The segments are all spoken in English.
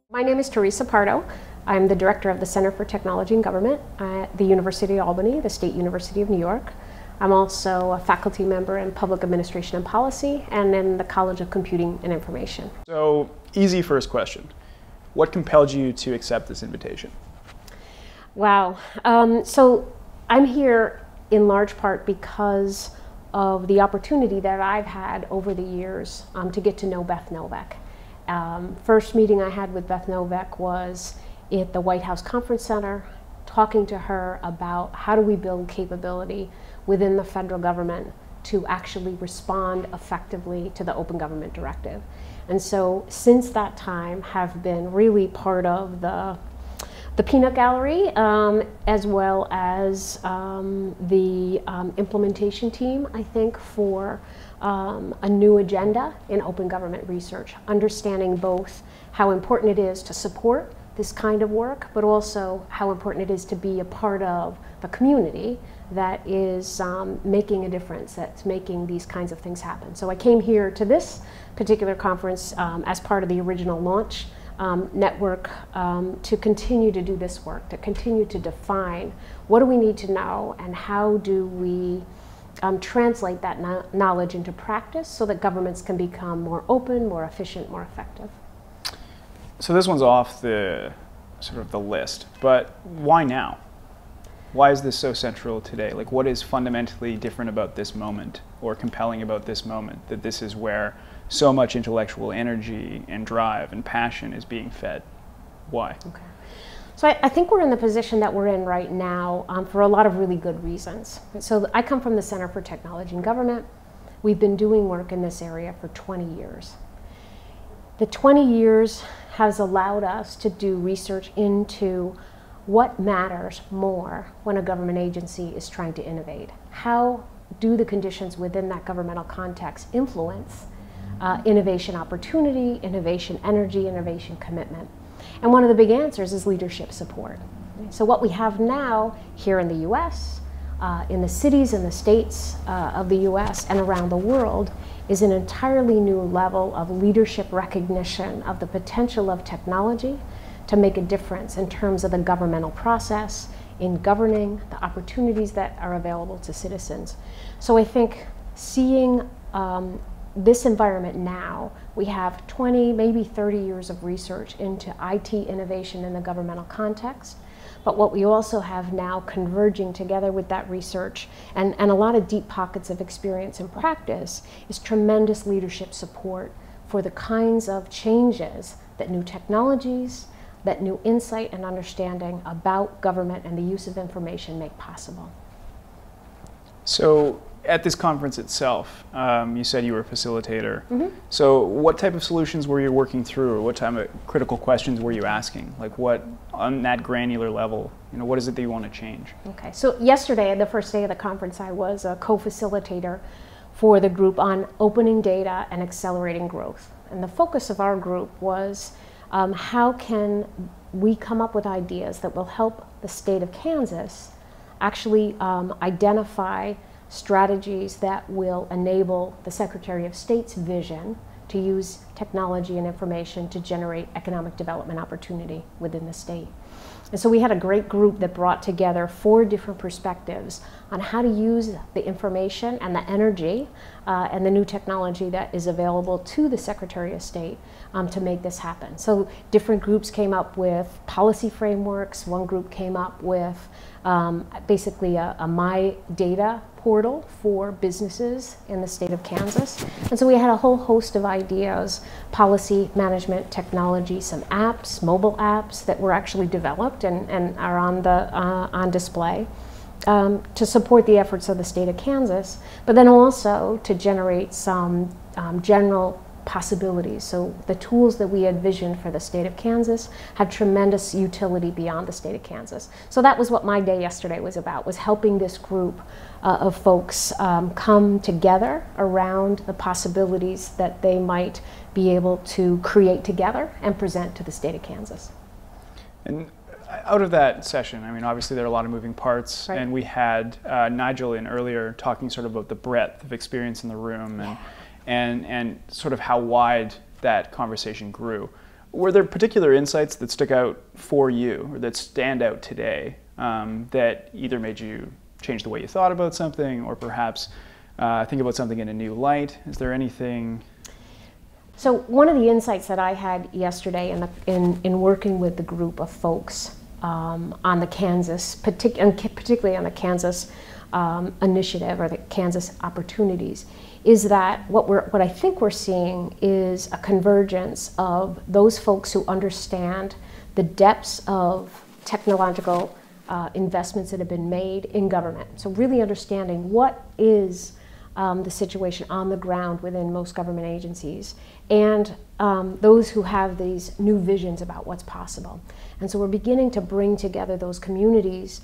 My name is Theresa Pardo. I'm the director of the Center for Technology and Government at the University of Albany, the State University of New York. I'm also a faculty member in Public Administration and Policy and in the College of Computing and Information. So, easy first question. What compelled you to accept this invitation? Wow. So I'm here in large part because of the opportunity that I've had over the years to get to know Beth Novak. First meeting I had with Beth Novak was at the White House Conference Center, talking to her about how do we build capability within the federal government to actually respond effectively to the Open Government Directive. And so since that time have been really part of the peanut gallery, as well as the implementation team, I think, for a new agenda in open government research, understanding both how important it is to support this kind of work, but also how important it is to be a part of the community that is making a difference, that's making these kinds of things happen. So I came here to this particular conference as part of the original launch network to continue to do this work, to continue to define what do we need to know and how do we translate that knowledge into practice so that governments can become more open, more efficient, more effective. So this one's off the sort of the list, but why now? Why is this so central today? Like, what is fundamentally different about this moment or compelling about this moment that this is where so much intellectual energy and drive and passion is being fed? Why? Okay. So I think we're in the position that we're in right now for a lot of really good reasons. So I come from the Center for Technology and Government. We've been doing work in this area for 20 years. The 20 years has allowed us to do research into what matters more when a government agency is trying to innovate. How do the conditions within that governmental context influence innovation opportunity, innovation energy, innovation commitment? And one of the big answers is leadership support. So what we have now here in the US, in the cities and the states of the US and around the world, is an entirely new level of leadership recognition of the potential of technology to make a difference in terms of the governmental process, in governing the opportunities that are available to citizens. So I think seeing this environment now, we have 20, maybe 30 years of research into IT innovation in the governmental context. But what we also have now converging together with that research and a lot of deep pockets of experience and practice is tremendous leadership support for the kinds of changes that new technologies, that new insight and understanding about government and the use of information make possible. So at this conference itself, you said you were a facilitator. Mm-hmm. So what type of solutions were you working through, or what type of critical questions were you asking? Like, what, on that granular level, what is it that you want to change? Okay, so yesterday, the first day of the conference, I was a co-facilitator for the group on opening data and accelerating growth. And the focus of our group was how can we come up with ideas that will help the state of Kansas actually identify strategies that will enable the Secretary of State's vision to use technology and information to generate economic development opportunity within the state. And so we had a great group that brought together 4 different perspectives on how to use the information and the energy and the new technology that is available to the Secretary of State to make this happen. So different groups came up with policy frameworks. One group came up with basically a My Data portal for businesses in the state of Kansas. And so we had a whole host of ideas, policy, management, technology, some apps, mobile apps that were actually developed and are on display to support the efforts of the state of Kansas, but then also to generate some general possibilities. So the tools that we had visioned for the state of Kansas had tremendous utility beyond the state of Kansas. So that was what my day yesterday was about, was helping this group of folks come together around the possibilities that they might be able to create together and present to the state of Kansas. And out of that session, I mean, obviously there are a lot of moving parts, right. and we had Nigel in earlier talking sort of about the breadth of experience in the room and sort of how wide that conversation grew. Were there particular insights that stuck out for you or that stand out today that either made you change the way you thought about something or perhaps think about something in a new light? Is there anything? So one of the insights that I had yesterday in working with the group of folks on the Kansas, particularly on the Kansas initiative or the Kansas opportunities, is that what I think we're seeing is a convergence of those folks who understand the depths of technological investments that have been made in government. So really understanding what is the situation on the ground within most government agencies, and those who have these new visions about what's possible. And so we're beginning to bring together those communities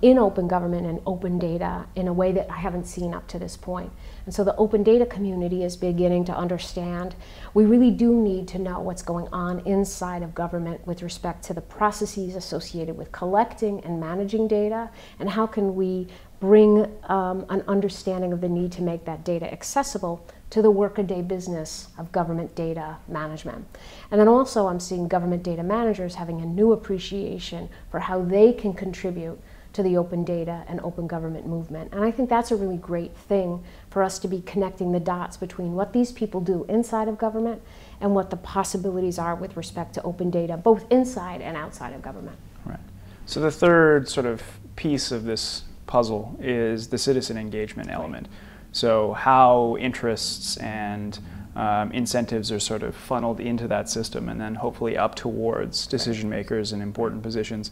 in open government and open data in a way that I haven't seen up to this point. And so the open data community is beginning to understand we really do need to know what's going on inside of government with respect to the processes associated with collecting and managing data, and how can we bring an understanding of the need to make that data accessible to the workaday business of government data management. And then also I'm seeing government data managers having a new appreciation for how they can contribute to the open data and open government movement. And I think that's a really great thing for us to be connecting the dots between what these people do inside of government and what the possibilities are with respect to open data, both inside and outside of government. Right. So the third sort of piece of this puzzle is the citizen engagement element. So how interests and incentives are sort of funneled into that system and then hopefully up towards decision makers in important positions.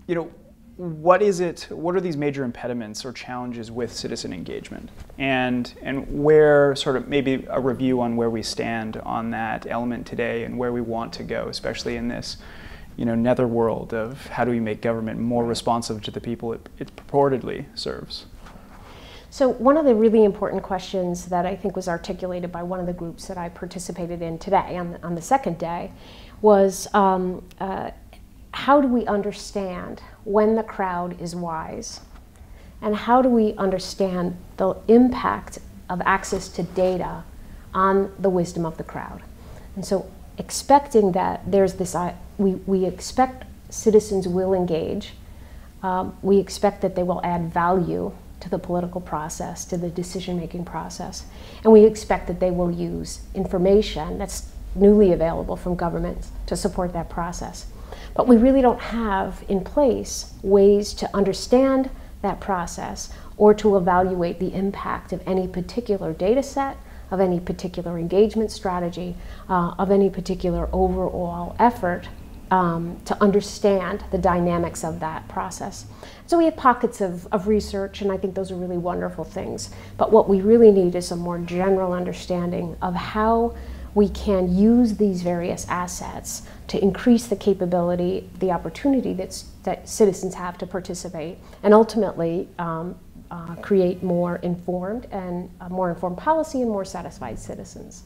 You know, what are these major impediments or challenges with citizen engagement? And where sort of maybe a review on where we stand on that element today and where we want to go, especially in this, you know, netherworld of how do we make government more responsive to the people it purportedly serves? So one of the really important questions that I think was articulated by one of the groups that I participated in today on the second day was how do we understand when the crowd is wise? And how do we understand the impact of access to data on the wisdom of the crowd? And so expecting that there's this, we expect citizens will engage. We expect that they will add value to the political process, to the decision-making process. And we expect that they will use information that's newly available from government to support that process. But we really don't have in place ways to understand that process or to evaluate the impact of any particular data set, of any particular engagement strategy, of any particular overall effort to understand the dynamics of that process. So we have pockets of research, and I think those are really wonderful things. But what we really need is a more general understanding of how we can use these various assets to increase the capability, the opportunity that citizens have to participate, and ultimately create more informed policy and more satisfied citizens.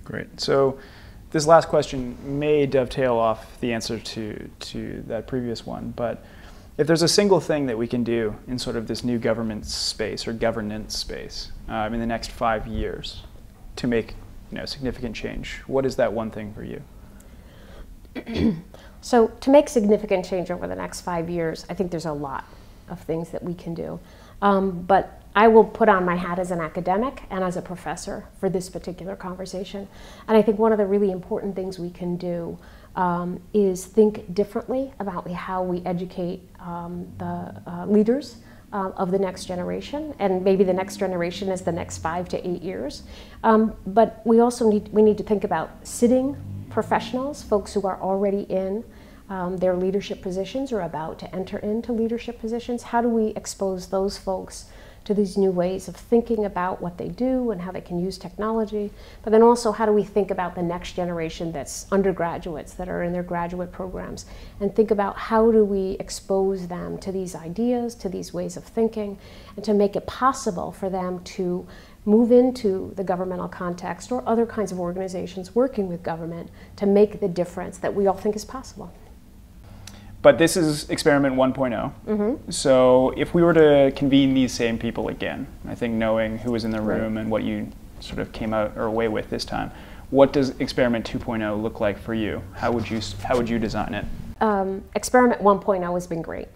Great. So this last question may dovetail off the answer to that previous one, but if there's a single thing that we can do in sort of this new government space or governance space in the next 5 years to make significant change, what is that one thing for you? So to make significant change over the next 5 years, I think there's a lot of things that we can do. But I will put on my hat as an academic and as a professor for this particular conversation. And I think one of the really important things we can do is think differently about how we educate the leaders of the next generation, and maybe the next generation is the next 5 to 8 years. But we also need to think about sitting professionals, folks who are already in their leadership positions or about to enter into leadership positions. How do we expose those folks to these new ways of thinking about what they do and how they can use technology? But then also, how do we think about the next generation that's undergraduates that are in their graduate programs, and think about how do we expose them to these ideas, to these ways of thinking, and to make it possible for them to move into the governmental context or other kinds of organizations working with government to make the difference that we all think is possible. But this is experiment 1.0. Mm-hmm. So if we were to convene these same people again, I think knowing who was in the room and what you sort of came out or away with this time, what does experiment 2.0 look like for you? How would you design it? Experiment 1.0 has been great.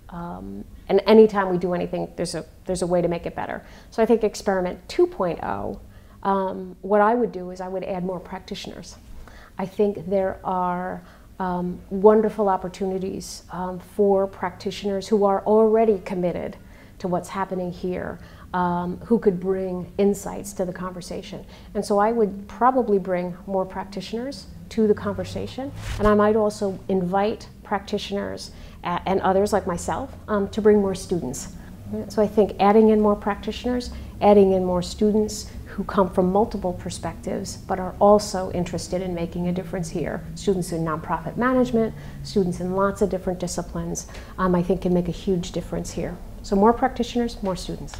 And anytime we do anything, there's a way to make it better. So I think experiment 2.0, what I would do is I would add more practitioners. I think there are wonderful opportunities for practitioners who are already committed to what's happening here, who could bring insights to the conversation. And so I would probably bring more practitioners to the conversation, and I might also invite practitioners and others like myself to bring more students. So I think adding in more practitioners, adding in more students who come from multiple perspectives but are also interested in making a difference here. Students in nonprofit management, students in lots of different disciplines, I think can make a huge difference here. So more practitioners, more students.